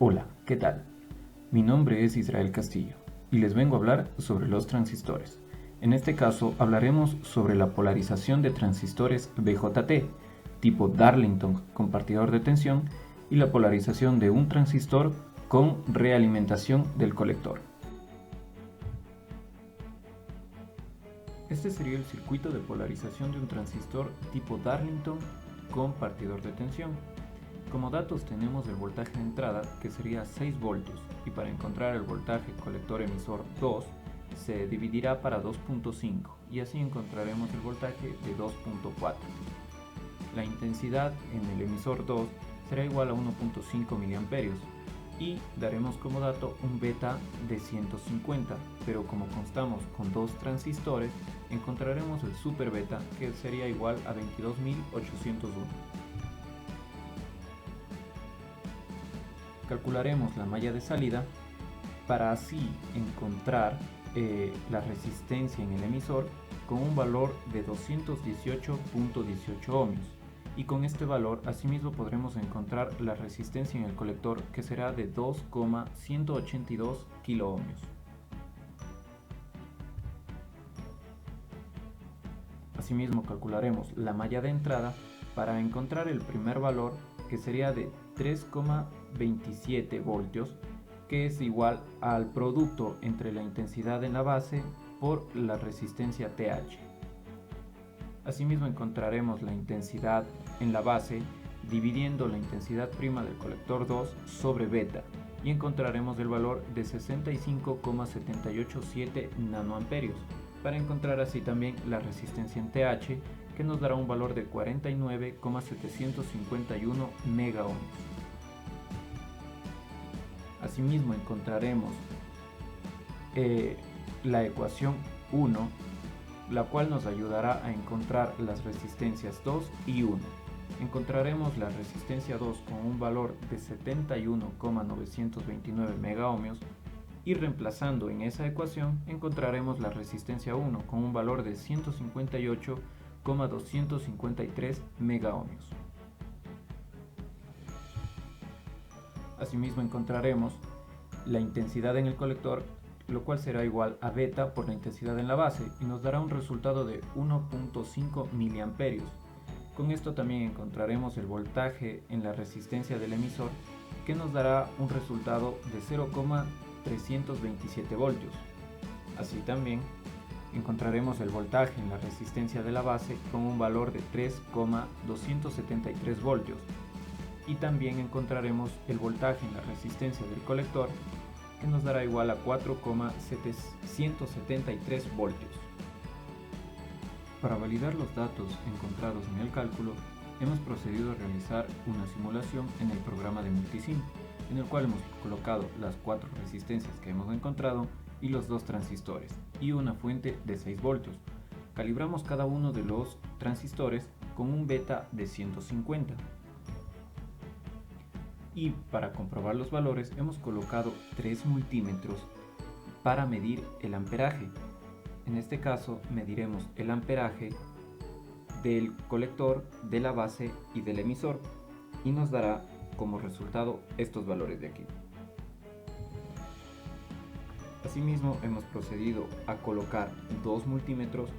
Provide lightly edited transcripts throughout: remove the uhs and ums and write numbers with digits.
Hola, ¿qué tal? Mi nombre es Israel Castillo y les vengo a hablar sobre los transistores. En este caso hablaremos sobre la polarización de transistores BJT, tipo Darlington compartidor de tensión, y la polarización de un transistor con realimentación del colector. Este sería el circuito de polarización de un transistor tipo Darlington compartidor de tensión. Como datos tenemos el voltaje de entrada, que sería 6 voltios, y para encontrar el voltaje colector emisor 2 se dividirá para 2.5 y así encontraremos el voltaje de 2.4. La intensidad en el emisor 2 será igual a 1.5 mA y daremos como dato un beta de 150, pero como constamos con dos transistores encontraremos el super beta, que sería igual a 22.801. Calcularemos la malla de salida para así encontrar la resistencia en el emisor con un valor de 218.18 ohmios, y con este valor asimismo podremos encontrar la resistencia en el colector, que será de 2,182 kiloohmios. Asimismo calcularemos la malla de entrada para encontrar el primer valor, que sería de 3,27 voltios, que es igual al producto entre la intensidad en la base por la resistencia TH. Asimismo encontraremos la intensidad en la base dividiendo la intensidad prima del colector 2 sobre beta y encontraremos el valor de 65,787 nanoamperios, para encontrar así también la resistencia en TH, que nos dará un valor de 49,751 megaohmios. Asimismo encontraremos la ecuación 1, la cual nos ayudará a encontrar las resistencias 2 y 1. Encontraremos la resistencia 2 con un valor de 71,929 megaohmios y reemplazando en esa ecuación encontraremos la resistencia 1 con un valor de 158,253 megaohmios. Asimismo encontraremos la intensidad en el colector, lo cual será igual a beta por la intensidad en la base y nos dará un resultado de 1.5 miliamperios. Con esto también encontraremos el voltaje en la resistencia del emisor, que nos dará un resultado de 0,327 voltios. Así también encontraremos el voltaje en la resistencia de la base con un valor de 3,273 voltios. Y también encontraremos el voltaje en la resistencia del colector, que nos dará igual a 4,773 voltios. Para validar los datos encontrados en el cálculo, hemos procedido a realizar una simulación en el programa de Multisim, en el cual hemos colocado las 4 resistencias que hemos encontrado y los 2 transistores y una fuente de 6 voltios. Calibramos cada uno de los transistores con un beta de 150. Y para comprobar los valores hemos colocado 3 multímetros para medir el amperaje. En este caso mediremos el amperaje del colector, de la base y del emisor, y nos dará como resultado estos valores de aquí. Asimismo hemos procedido a colocar 2 multímetros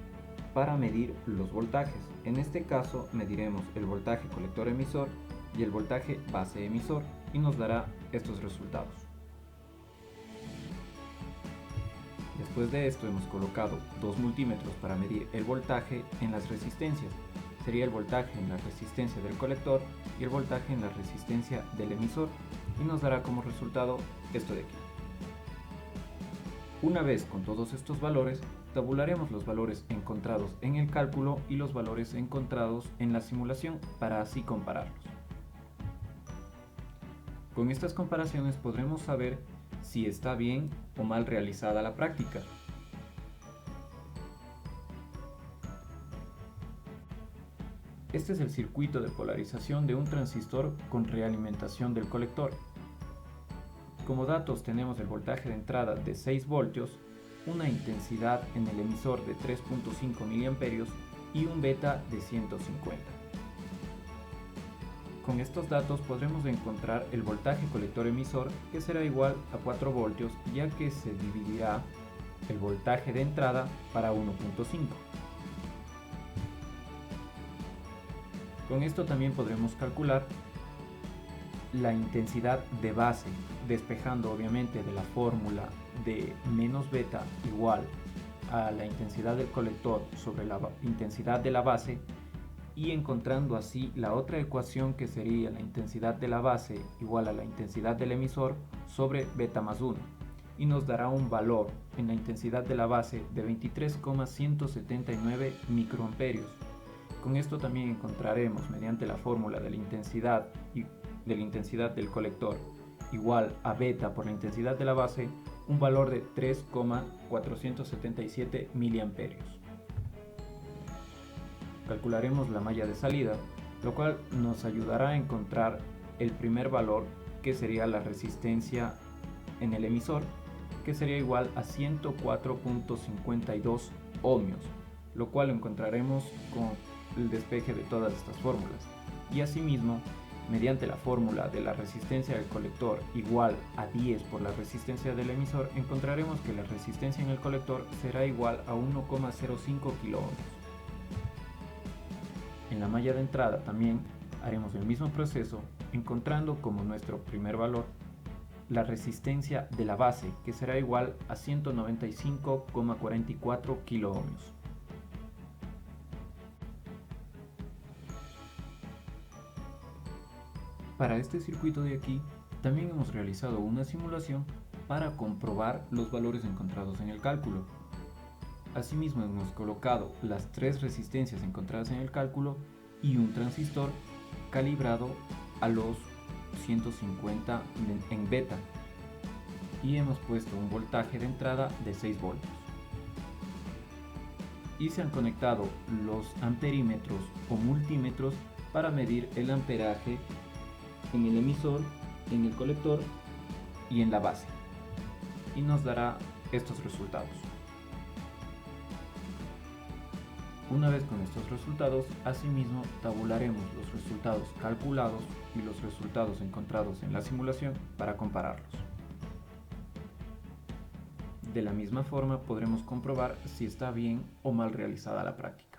para medir los voltajes. En este caso mediremos el voltaje colector emisor y el voltaje base emisor y nos dará estos resultados. Después de esto hemos colocado 2 multímetros para medir el voltaje en las resistencias. Sería el voltaje en la resistencia del colector y el voltaje en la resistencia del emisor y nos dará como resultado esto de aquí. Una vez con todos estos valores, tabularemos los valores encontrados en el cálculo y los valores encontrados en la simulación para así compararlos. Con estas comparaciones podremos saber si está bien o mal realizada la práctica. Este es el circuito de polarización de un transistor con realimentación del colector. Como datos tenemos el voltaje de entrada de 6 voltios, una intensidad en el emisor de 3.5 mA y un beta de 150. Con estos datos podremos encontrar el voltaje colector-emisor, que será igual a 4 voltios, ya que se dividirá el voltaje de entrada para 1.5. Con esto también podremos calcular la intensidad de base, despejando obviamente de la fórmula de menos beta igual a la intensidad del colector sobre la intensidad de la base, y encontrando así la otra ecuación, que sería la intensidad de la base igual a la intensidad del emisor sobre beta más 1, y nos dará un valor en la intensidad de la base de 23,179 microamperios. Con esto también encontraremos, mediante la fórmula de la intensidad del colector igual a beta por la intensidad de la base, un valor de 3,477 miliamperios. Calcularemos la malla de salida, lo cual nos ayudará a encontrar el primer valor, que sería la resistencia en el emisor, que sería igual a 104.52 ohmios, lo cual lo encontraremos con el despeje de todas estas fórmulas. Y asimismo, mediante la fórmula de la resistencia del colector igual a 10 por la resistencia del emisor, encontraremos que la resistencia en el colector será igual a 1,05 kiloohmios. En la malla de entrada también haremos el mismo proceso, encontrando como nuestro primer valor la resistencia de la base, que será igual a 195,44 kiloohmios. Para este circuito de aquí, también hemos realizado una simulación para comprobar los valores encontrados en el cálculo. Asimismo, hemos colocado las 3 resistencias encontradas en el cálculo y un transistor calibrado a los 150 en beta, y hemos puesto un voltaje de entrada de 6 voltios. Y se han conectado los amperímetros o multímetros para medir el amperaje en el emisor, en el colector y en la base, y nos dará estos resultados. Una vez con estos resultados, asimismo tabularemos los resultados calculados y los resultados encontrados en la simulación para compararlos. De la misma forma podremos comprobar si está bien o mal realizada la práctica.